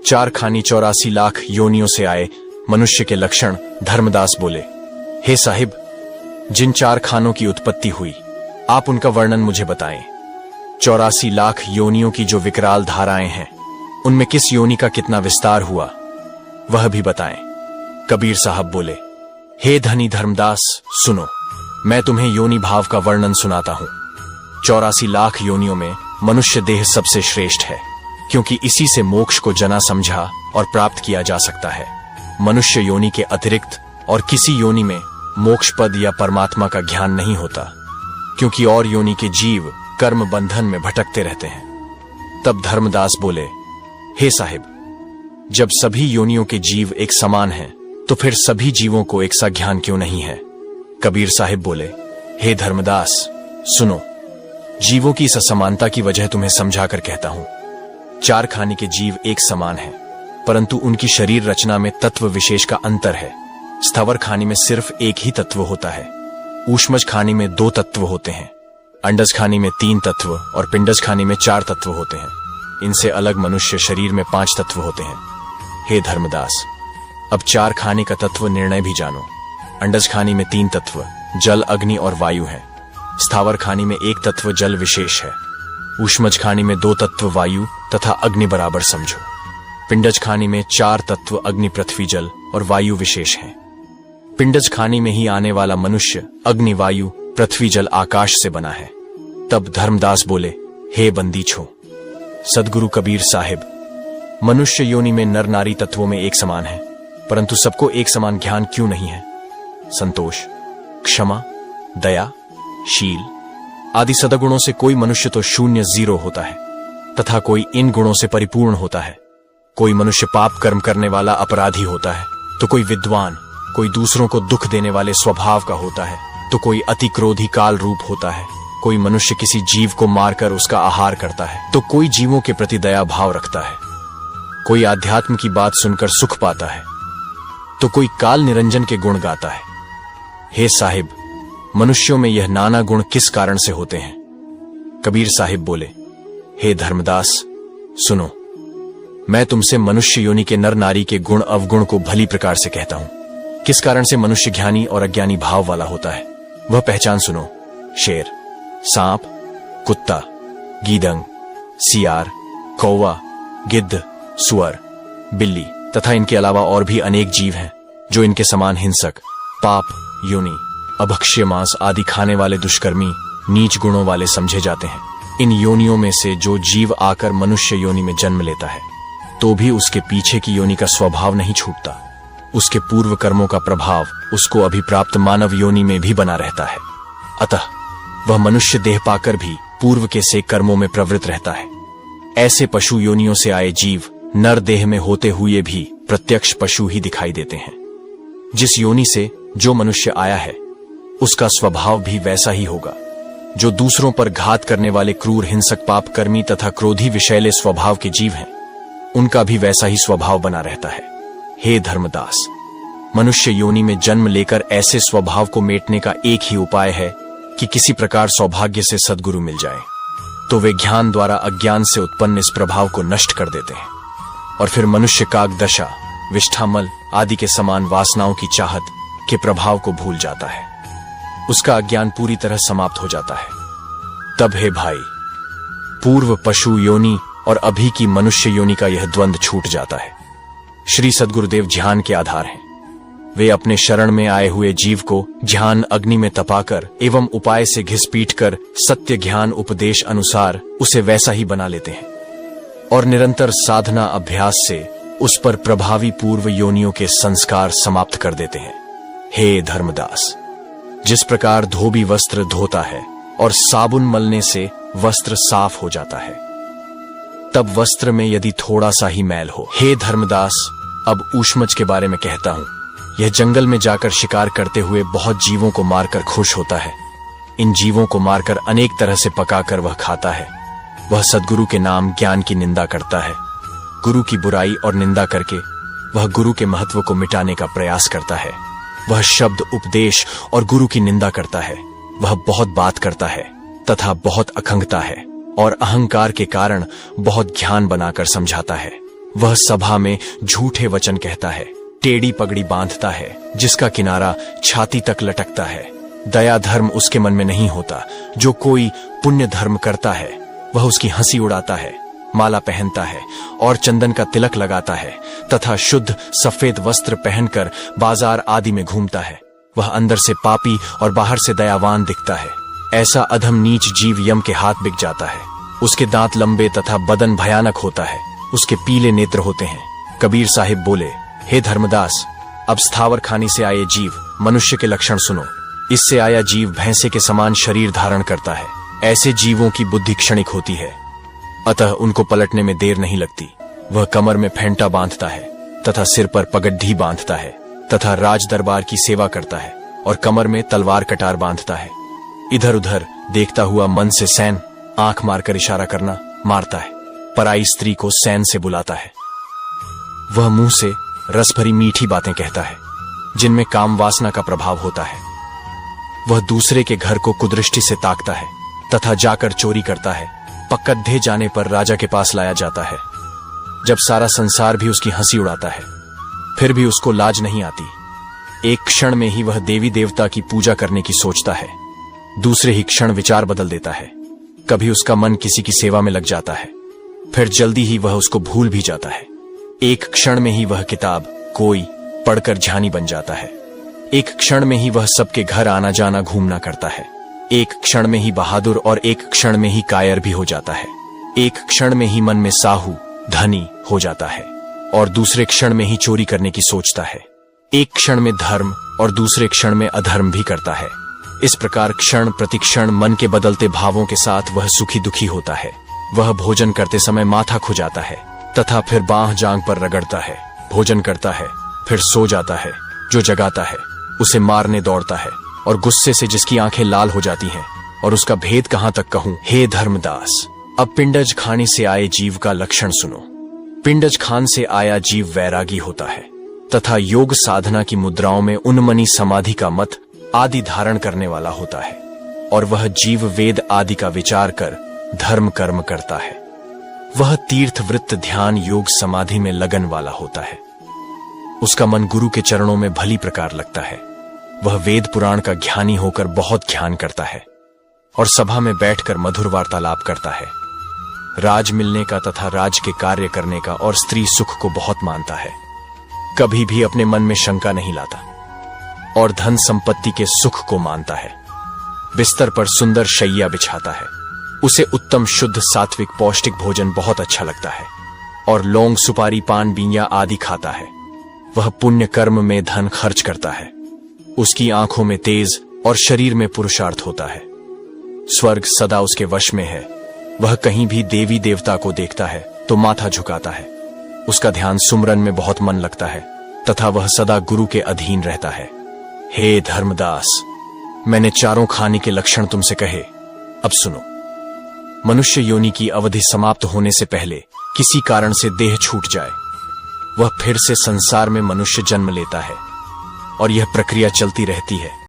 4 खानी 84 लाख योनियों से आए मनुष्य के लक्षण। धर्मदास बोले, हे साहिब, जिन 4 खानों की उत्पत्ति हुई, आप उनका वर्णन मुझे बताएं। 84 लाख योनियों की जो विकराल धाराएं हैं, उनमें किस योनि का कितना विस्तार हुआ, वह भी बताएं। कबीर साहब बोले, हे धनी धर्मदास, सुनो, मैं तुम्हें योनि भाव का वर्णन सुनाता हूं। 84 लाख योनियों में मनुष्य देह सबसे श्रेष्ठ है, क्योंकि इसी से मोक्ष को जना समझा और प्राप्त किया जा सकता है। मनुष्य योनि के अतिरिक्त और किसी योनि में मोक्ष पद या परमात्मा का ज्ञान नहीं होता, क्योंकि और योनि के जीव कर्म बंधन में भटकते रहते हैं। तब धर्मदास बोले, हे साहिब, जब सभी योनियों के जीव एक समान हैं, तो फिर सभी जीवों को एक सा ज्ञान क्यों नहीं है? कबीर साहिब बोले, हे धर्मदास, सुनो, जीवों की इस असमानता की वजह तुम्हें समझाकर कहता हूं। 4 खानी के जीव एक समान हैं, परंतु उनकी शरीर रचना में तत्व विशेष का अंतर है। स्थावर खानी में सिर्फ एक ही तत्व होता है, ऊष्मज खानी में 2 तत्व होते हैं, अंडज खानी में 3 तत्व और पिंडज खानी में 4 तत्व होते हैं। इनसे अलग मनुष्य शरीर में 5 तत्व होते हैं। हे धर्मदास, अब 4 खाने का तत्व निर्णय भी जानो। अंडज खानी में 3 तत्व जल, अग्नि और वायु है। स्थावर खानी में 1 तत्व जल विशेष है। ऊष्मज खानी में 2 तत्व वायु तथा अग्नि बराबर समझो। पिंडज खानी में 4 तत्व अग्नि, पृथ्वी, जल और वायु विशेष हैं। पिंडज खानी में ही आने वाला मनुष्य अग्नि, वायु, पृथ्वी, जल, आकाश से बना है। तब धर्मदास बोले, हे बंदीछो, सदगुरु कबीर साहिब, मनुष्य योनि में नर नारी तत्वों में एक समान है, परंतु सबको एक समान ज्ञान क्यों नहीं है? संतोष, क्षमा, दया, शील आदि सदगुणों से कोई मनुष्य तो शून्य, 0 होता है, तथा कोई इन गुणों से परिपूर्ण होता है। कोई मनुष्य पाप कर्म करने वाला अपराधी होता है, तो कोई विद्वान, कोई दूसरों को दुख देने वाले स्वभाव का होता है, तो कोई अति क्रोधी काल रूप होता है। कोई मनुष्य किसी जीव को मारकर उसका आहार करता है, तो कोई जीवों के प्रति दया भाव रखता है। कोई आध्यात्म की बात सुनकर सुख पाता है, तो कोई काल निरंजन के गुण गाता है। हे साहिब, मनुष्यों में यह नाना गुण किस कारण से होते हैं? कबीर साहिब बोले, हे धर्मदास, सुनो, मैं तुमसे मनुष्य योनि के नर नारी के गुण अवगुण को भली प्रकार से कहता हूं। किस कारण से मनुष्य ज्ञानी और अज्ञानी भाव वाला होता है, वह पहचान सुनो। शेर, सांप, कुत्ता, गीदड़, सियार, कौवा, गिद्ध, सुअर, बिल्ली तथा इनके अलावा और भी अनेक जीव हैं, जो इनके समान हिंसक, पाप योनि, अभक्ष्य मांस आदि खाने वाले दुष्कर्मी, नीच गुणों वाले समझे जाते हैं। इन योनियों में से जो जीव आकर मनुष्य योनि में जन्म लेता है, तो भी उसके पीछे की योनि का स्वभाव नहीं छूटता। उसके पूर्व कर्मों का प्रभाव उसको अभिप्राप्त मानव योनि में भी बना रहता है। अतः वह मनुष्य देह पाकर भी पूर्व के से कर्मों में प्रवृत्त रहता है। ऐसे पशु योनियों से आए जीव नर देह में होते हुए भी प्रत्यक्ष पशु ही दिखाई देते हैं। जिस योनि से जो मनुष्य आया है, उसका स्वभाव भी वैसा ही होगा। जो दूसरों पर घात करने वाले क्रूर, हिंसक, पाप कर्मी तथा क्रोधी विषैले स्वभाव के जीव हैं, उनका भी वैसा ही स्वभाव बना रहता है। हे धर्मदास, मनुष्य योनि में जन्म लेकर ऐसे स्वभाव को मेटने का एक ही उपाय है कि किसी प्रकार सौभाग्य से सद्गुरु मिल जाए, तो वे ज्ञान द्वारा अज्ञान से उत्पन्न इस प्रभाव को नष्ट कर देते हैं, और फिर मनुष्य काग दशा, विष्ठामल आदि के समान वासनाओं की चाहत के प्रभाव को भूल जाता है। उसका अज्ञान पूरी तरह समाप्त हो जाता है। तब हे भाई, पूर्व पशु योनि और अभी की मनुष्य योनि का यह द्वंद्व छूट जाता है। श्री सद्गुरुदेव ध्यान के आधार हैं। वे अपने शरण में आए हुए जीव को ज्ञान अग्नि में तपाकर एवं उपाय से घिसपीट कर सत्य ज्ञान उपदेश अनुसार उसे वैसा ही बना लेते हैं, और निरंतर साधना अभ्यास से उस पर प्रभावी पूर्व योनियों के संस्कार समाप्त कर देते हैं। हे धर्मदास, जिस प्रकार धोबी वस्त्र धोता है और साबुन मलने से वस्त्र साफ हो जाता है, तब वस्त्र में यदि थोड़ा सा ही मैल हो। हे धर्मदास, अब ऊष्मज के बारे में कहता हूं। यह जंगल में जाकर शिकार करते हुए बहुत जीवों को मारकर खुश होता है। इन जीवों को मारकर अनेक तरह से पकाकर वह खाता है। वह सद्गुरु के नाम ज्ञान की निंदा करता है। गुरु की बुराई और निंदा करके वह गुरु के महत्व को मिटाने का प्रयास करता है। वह शब्द उपदेश और गुरु की निंदा करता है। वह बहुत बात करता है तथा बहुत अखंगता है, और अहंकार के कारण बहुत ज्ञान बनाकर समझाता है। वह सभा में झूठे वचन कहता है, टेढ़ी पगड़ी बांधता है जिसका किनारा छाती तक लटकता है। दया धर्म उसके मन में नहीं होता। जो कोई पुण्य धर्म करता है वह उसकी हंसी उड़ाता है, माला पहनता है और चंदन का तिलक लगाता है तथा शुद्ध सफेद वस्त्र पहनकर बाजार आदि में घूमता है। वह अंदर से पापी और बाहर से दयावान दिखता है। ऐसा अधम नीच जीव यम के हाथ बिक जाता है। उसके दांत लंबे तथा बदन भयानक होता है। उसके पीले नेत्र होते हैं। कबीर साहिब बोले, हे धर्मदास, अब स्थावर खानी से आए जीव मनुष्य के लक्षण सुनो। इससे आया जीव भैंसे के समान शरीर धारण करता है। ऐसे जीवों की बुद्धि क्षणिक होती है, अतः उनको पलटने में देर नहीं लगती। वह कमर में फेंटा बांधता है तथा सिर पर पगड्ढी बांधता है तथा राज दरबार की सेवा करता है और कमर में तलवार कटार बांधता है। इधर उधर देखता हुआ मन से सैन, आंख मारकर इशारा करना, मारता है। पराई स्त्री को सैन से बुलाता है। वह मुंह से रस भरी मीठी बातें कहता है जिनमें काम वासना का प्रभाव होता है। वह दूसरे के घर को कुदृष्टि से ताकता है तथा जाकर चोरी करता है। पकड्ढे जाने पर राजा के पास लाया जाता है। जब सारा संसार भी उसकी हंसी उड़ाता है फिर भी उसको लाज नहीं आती। एक क्षण में ही वह देवी देवता की पूजा करने की सोचता है, दूसरे ही क्षण विचार बदल देता है। कभी उसका मन किसी की सेवा में लग जाता है, फिर जल्दी ही वह उसको भूल भी जाता है। एक क्षण में ही वह किताब कोई पढ़कर ज्ञानी बन जाता है। एक क्षण में ही वह सबके घर आना जाना घूमना करता है। एक क्षण में ही बहादुर और एक क्षण में ही कायर भी हो जाता है। एक क्षण में ही मन में साहू धनी हो जाता है और दूसरे क्षण में ही चोरी करने की सोचता है। एक क्षण में धर्म और दूसरे क्षण में अधर्म भी करता है। इस प्रकार क्षण प्रतिक्षण मन के बदलते भावों के साथ वह सुखी दुखी होता है। वह भोजन करते समय माथा खुजाता है तथा फिर बांह जांग पर रगड़ता है। भोजन करता है फिर सो जाता है। जो जगाता है उसे मारने दौड़ता है और गुस्से से जिसकी आंखें लाल हो जाती हैं। और उसका भेद कहां तक कहूं, हे धर्मदास। अब पिंडज खाने से आए जीव का लक्षण सुनो। पिंडज खान से आया जीव वैरागी होता है तथा योग साधना की मुद्राओं में उन्मनी समाधि का मत आदि धारण करने वाला होता है। और वह जीव वेद आदि का विचार कर धर्म कर्म करता है। वह तीर्थ वृत्त ध्यान योग समाधि में लगन वाला होता है। उसका मन गुरु के चरणों में भली प्रकार लगता है। वह वेद पुराण का ज्ञानी होकर बहुत ध्यान करता है और सभा में बैठकर मधुर वार्तालाप करता है। राज मिलने का तथा राज के कार्य करने का और स्त्री सुख को बहुत मानता है। कभी भी अपने मन में शंका नहीं लाता और धन संपत्ति के सुख को मानता है। बिस्तर पर सुंदर शैया बिछाता है। उसे उत्तम शुद्ध सात्विक पौष्टिक भोजन बहुत अच्छा लगता है और लौंग सुपारी पान बींया आदि खाता है। वह पुण्य कर्म में धन खर्च करता है। उसकी आंखों में तेज और शरीर में पुरुषार्थ होता है। स्वर्ग सदा उसके वश में है। वह कहीं भी देवी देवता को देखता है तो माथा झुकाता है। उसका ध्यान सुमरन में बहुत मन लगता है तथा वह सदा गुरु के अधीन रहता है। हे धर्मदास, मैंने चारों खाने के लक्षण तुमसे कहे, अब सुनो। मनुष्य योनि की अवधि समाप्त होने से पहले किसी कारण से देह छूट जाए, वह फिर से संसार में मनुष्य जन्म लेता है और यह प्रक्रिया चलती रहती है।